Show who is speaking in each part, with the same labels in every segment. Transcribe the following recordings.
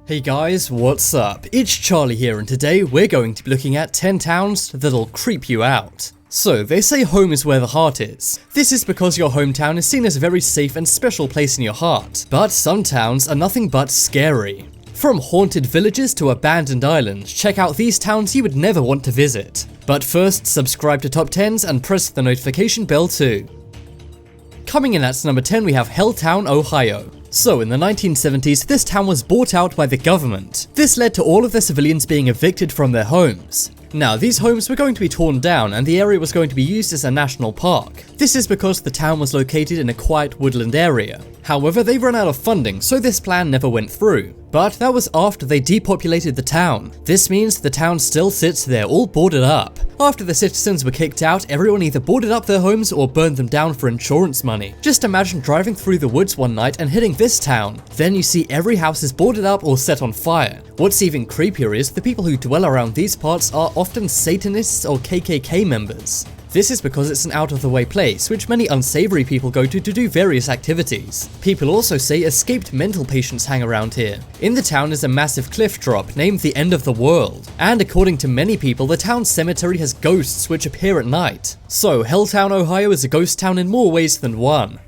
Speaker 1: Hey guys, what's up? It's Charlie here, and today we're going to be looking at 10 towns that'll creep you out. So, they say home is where the heart is. This is because your hometown is seen as a very safe and special place in your heart. But some towns are nothing but scary. From haunted villages to abandoned islands, check out these towns you would never want to visit. But first, subscribe to Top 10s and press the notification bell too. Coming in at number 10 we have Hilltown, Ohio. So, in the 1970s, this town was bought out by the government. This led to all of the civilians being evicted from their homes. Now, these homes were going to be torn down and the area was going to be used as a national park. This is because the town was located in a quiet woodland area. However, they ran out of funding, so this plan never went through. But that was after they depopulated the town. This means the town still sits there, all boarded up. After the citizens were kicked out, everyone either boarded up their homes or burned them down for insurance money. Just imagine driving through the woods one night and hitting this town. Then you see every house is boarded up or set on fire. What's even creepier is the people who dwell around these parts are often Satanists or KKK members. This is because it's an out-of-the-way place, which many unsavory people go to do various activities. People also say escaped mental patients hang around here. In the town is a massive cliff drop named the End of the World, and according to many people, the town's cemetery has ghosts which appear at night. So, Hilltown, Ohio is a ghost town in more ways than one.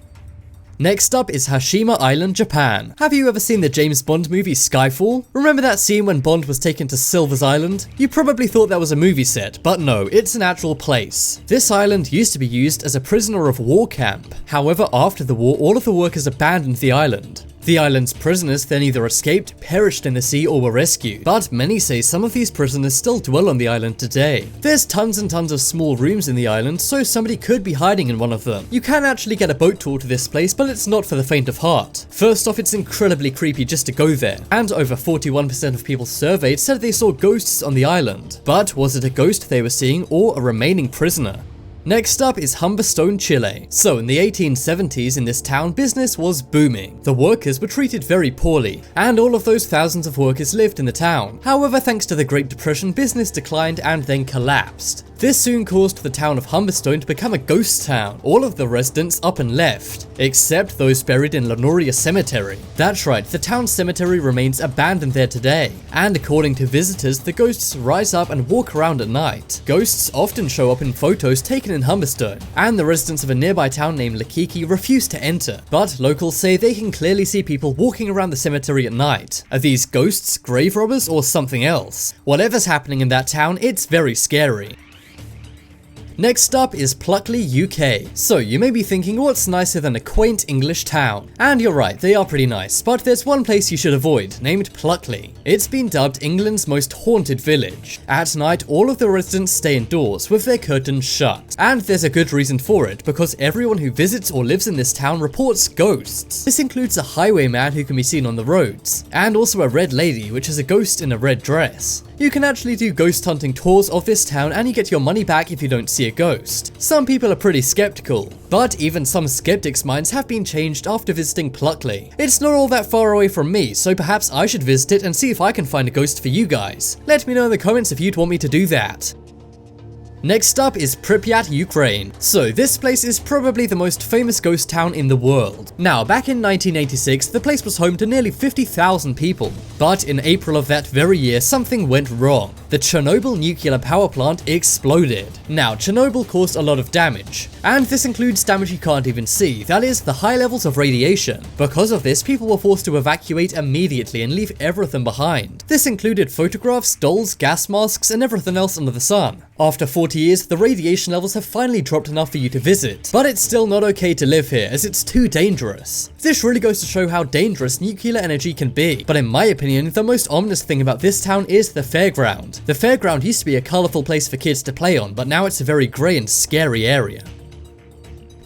Speaker 1: Next up is Hashima Island, Japan. Have you ever seen the James Bond movie Skyfall? Remember that scene when Bond was taken to Silver's Island? You probably thought that was a movie set, but no, it's an actual place. This island used to be used as a prisoner of war camp. However, after the war, all of the workers abandoned the island. The island's prisoners then either escaped, perished in the sea, or were rescued. But many say some of these prisoners still dwell on the island today. There's tons and tons of small rooms in the island, so somebody could be hiding in one of them. You can actually get a boat tour to this place, but it's not for the faint of heart. First off, it's incredibly creepy just to go there, and over 41% of people surveyed said they saw ghosts on the island. But was it a ghost they were seeing, or a remaining prisoner? Next up is Humberstone Chile. So in the 1870s in this town, business was booming. The workers were treated very poorly, and all of those thousands of workers lived in the town. However, thanks to the Great Depression, business declined and then collapsed. This soon caused the town of Humberstone to become a ghost town. All of the residents up and left, except those buried in Lenoria Cemetery. That's right, the town cemetery remains abandoned there today, and according to visitors, the ghosts rise up and walk around at night. Ghosts often show up in photos taken in Humberstone, and the residents of a nearby town named Lakiki refuse to enter. But locals say they can clearly see people walking around the cemetery at night. Are these ghosts, grave robbers, or something else? Whatever's happening in that town, it's very scary. Next up is Plumley UK. So you may be thinking, what's nicer than a quaint English town? And you're right, they are pretty nice, but there's one place you should avoid, named Plumley. It's been dubbed England's most haunted village. At night, all of the residents stay indoors with their curtains shut. And there's a good reason for it, because everyone who visits or lives in this town reports ghosts. This includes a highwayman who can be seen on the roads, and also a red lady, which is a ghost in a red dress. You can actually do ghost hunting tours of this town and you get your money back if you don't see a ghost. Some people are pretty skeptical, but even some skeptics' minds have been changed after visiting Plumley. It's not all that far away from me, so perhaps I should visit it and see if I can find a ghost for you guys. Let me know in the comments if you'd want me to do that. Next up is Pripyat, Ukraine. So this place is probably the most famous ghost town in the world. Now, back in 1986, the place was home to nearly 50,000 people. But in April of that very year, something went wrong. The Chernobyl nuclear power plant exploded. Now, Chernobyl caused a lot of damage, and this includes damage you can't even see, that is, the high levels of radiation. Because of this, people were forced to evacuate immediately and leave everything behind. This included photographs, dolls, gas masks, and everything else under the sun. After 40 years, the radiation levels have finally dropped enough for you to visit, but it's still not okay to live here as it's too dangerous. This really goes to show how dangerous nuclear energy can be, but in my opinion, the most ominous thing about this town is the fairground. The fairground used to be a colourful place for kids to play on, but now it's a very grey and scary area.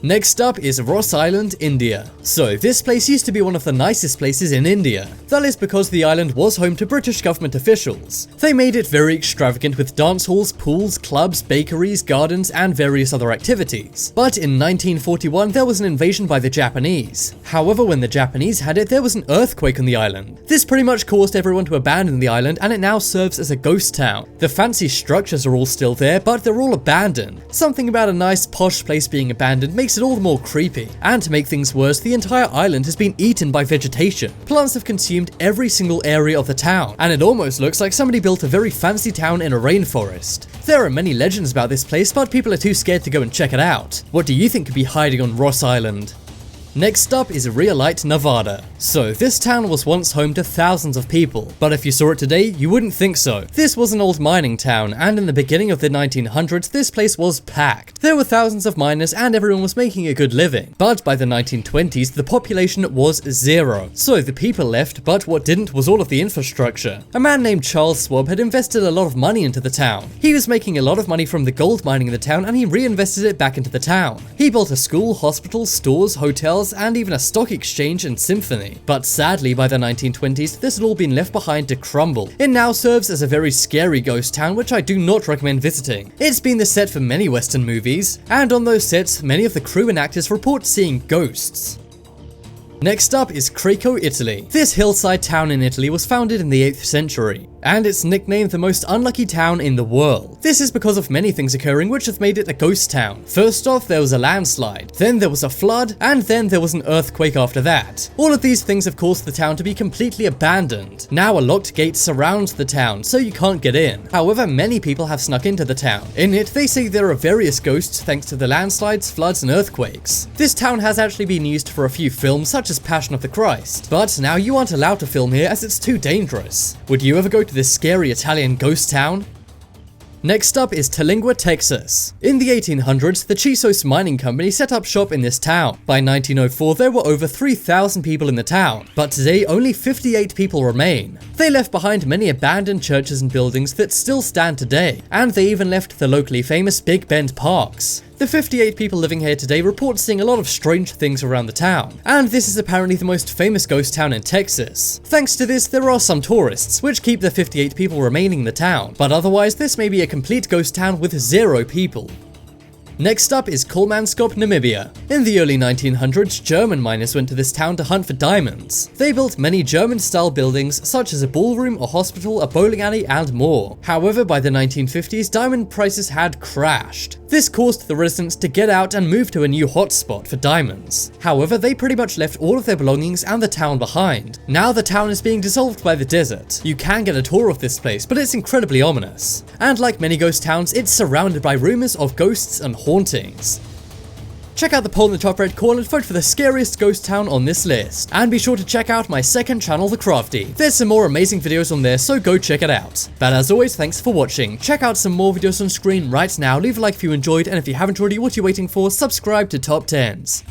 Speaker 1: Next up is Ross Island, India. So this place used to be one of the nicest places in India. That is because the island was home to British government officials. They made it very extravagant with dance halls, pools, clubs, bakeries, gardens, and various other activities. But in 1941 there was an invasion by the Japanese. However, when the Japanese had it, there was an earthquake on the island. This pretty much caused everyone to abandon the island, and it now serves as a ghost town. The fancy structures are all still there, but they're all abandoned. Something about a nice posh place being abandoned makes makes it all the more creepy. And to make things worse, the entire island has been eaten by vegetation. Plants have consumed every single area of the town, and it almost looks like somebody built a very fancy town in a rainforest. There are many legends about this place, but people are too scared to go and check it out. What do you think could be hiding on Ross Island? Next up is Reallite Nevada. So this town was once home to thousands of people, but if you saw it today, you wouldn't think so. This was an old mining town, and in the beginning of the 1900s, this place was packed. There were thousands of miners and everyone was making a good living. But by the 1920s, the population was zero. So the people left, but what didn't was all of the infrastructure. A man named Charles Schwab had invested a lot of money into the town. He was making a lot of money from the gold mining in the town, and he reinvested it back into the town. He built a school, hospital, stores, hotels, and even a stock exchange and symphony. But sadly, by the 1920s, this had all been left behind to crumble. It now serves as a very scary ghost town, which I do not recommend visiting. It's been the set for many Western movies, and on those sets, many of the crew and actors report seeing ghosts. Next up is Cavour Italy. This hillside town in Italy was founded in the 8th century, and it's nicknamed the most unlucky town in the world. This is because of many things occurring which have made it a ghost town. First off, there was a landslide, then there was a flood, and then there was an earthquake after that. All of these things have caused the town to be completely abandoned. Now a locked gate surrounds the town, so you can't get in. However, many people have snuck into the town. In it, they say there are various ghosts thanks to the landslides, floods, and earthquakes. This town has actually been used for a few films such as Passion of the Christ, but now you aren't allowed to film here as it's too dangerous. Would you ever go to this scary Italian ghost town? Next up is Tallingwa, Texas. In the 1800s, the Chisos Mining Company set up shop in this town. By 1904, there were over 3,000 people in the town, but today only 58 people remain. They left behind many abandoned churches and buildings that still stand today, and they even left the locally famous Big Bend Parks. The 58 people living here today report seeing a lot of strange things around the town, and this is apparently the most famous ghost town in Texas. Thanks to this, there are some tourists, which keep the 58 people remaining in the town, but otherwise this may be a complete ghost town with 0 people. Next up is Kolmanskop Namibia. In the early 1900s, German miners went to this town to hunt for diamonds. They built many German-style buildings such as a ballroom, a hospital, a bowling alley, and more. However, by the 1950s, diamond prices had crashed. This caused the residents to get out and move to a new hotspot for diamonds. However, they pretty much left all of their belongings and the town behind. Now the town is being dissolved by the desert. You can get a tour of this place, but it's incredibly ominous. And like many ghost towns, it's surrounded by rumors of ghosts and hauntings. Check out the poll in the top right corner and vote for the scariest ghost town on this list. And be sure to check out my second channel, The Crafty. There's some more amazing videos on there, so go check it out. But as always, thanks for watching. Check out some more videos on screen right now. Leave a like if you enjoyed, and if you haven't already, what are you waiting for? Subscribe to Top 10s.